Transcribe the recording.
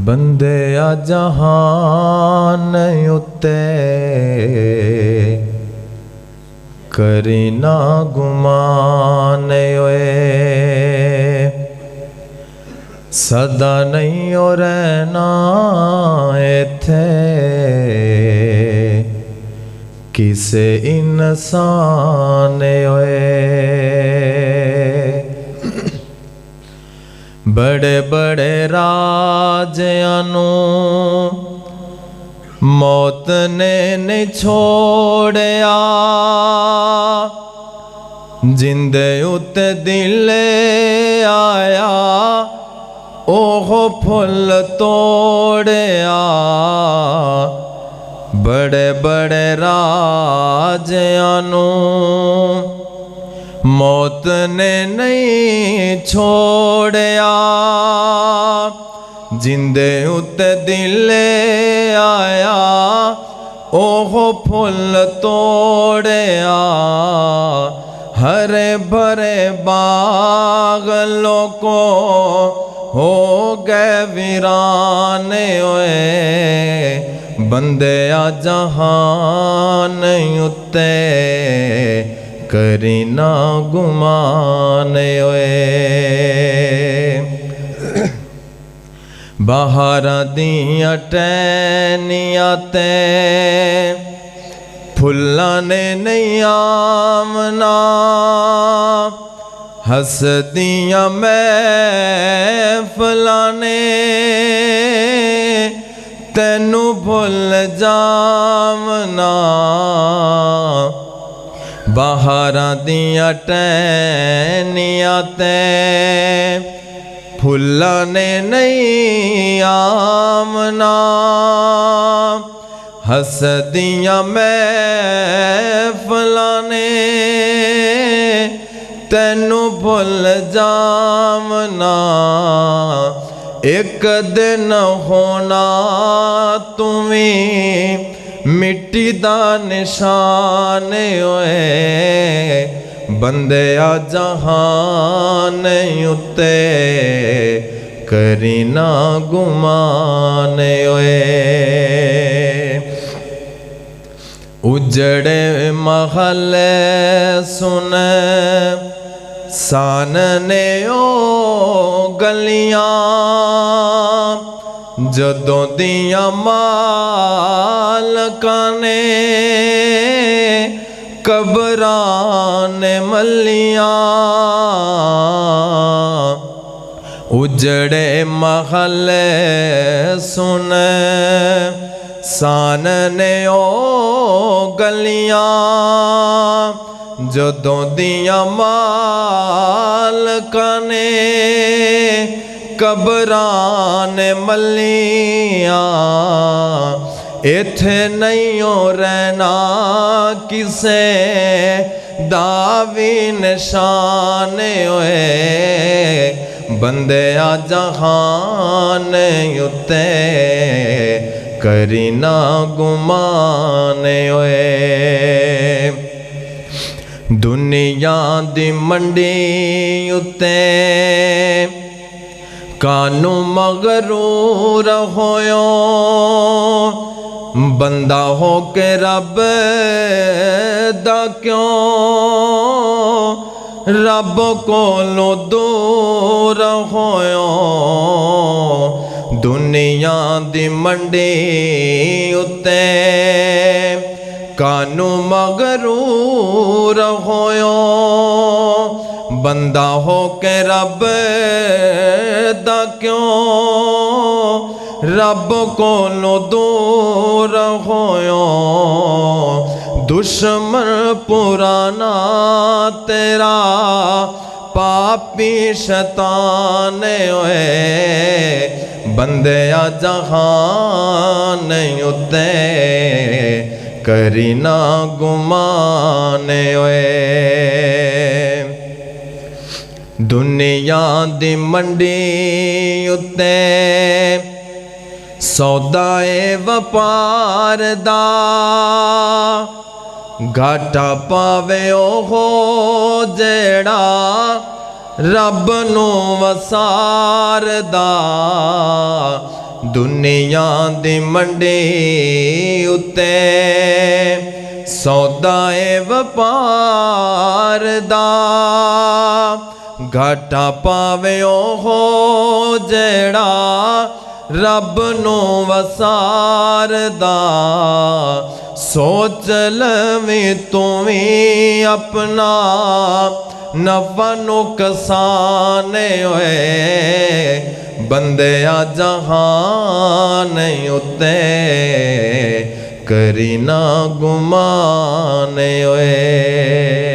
बंदे आ जहान उत्ते करी ना गुमान ओए सदा नहीं हो रहना इत्थे किसे इंसान ओए बड़े बड़े राजियानू मौत ने नहीं छोड़या जिंदे उते दिल आया ओह फुल तोड़या बड़े बड़े राजियानू मौत ने नहीं छोड़या जिंदे उते दिल आया ओह फुल तोड़या हरे भरे बाग लोको हो गए वीराने ओए बंदे आ जहान उत्ते करी ना गुमान ओए बाहर दियां टहनियां ते फुल्लां ने नहीं आमना हसदियां महफिलां ने तैनू भुल जावना बाहर दियां टहनियां ते फुल्लां ने नहीं आमना हसदियां महफिलां ने तैनू भुल जावना एक दिन होना तुमी मिट्टी दा निशान ओए बंदे आ जहान उत्ते करी ना गुमान ओए उजड़े महले सुन सान ने ओ गलियां जदों दियां मालकां ने कबरां ने मलियां उजड़े महले सुन सान ने ओ गलियां जदों दियां मालकां ने कबरां ने मलियां इत्थे नहीं हो रहना किसे दावी निशान ओए बंदे आ जहान उत्ते करी ना गुमान ओए दुनिया दी मंडी उत्ते कानू मगरूर होयो बंदा हो के रब दा क्यों रब कोलों दूर होयो दुनिया दी मंडी उत्ते कानू मगरूर होयो बंदा हो के रब दा क्यों रब कोलों दूर होयो दुश्मन पुराना तेरा पापी शैतान ओए बंदे आ जहान उत्ते करी ना गुमान ओए दुनिया दी मंडी उत्ते सौदाए वपार दा घाटा पावे ओहो जेड़ा रब नू वसार दा दुनिया दी मंडी उत्ते सौदा ए वपार दा घाटा पावे हो जेड़ा रब नू वसारदा सोच लवी तू भी अपना नफा नुकसान होए बंदे आ जहान उत्ते करी ना गुमान होए।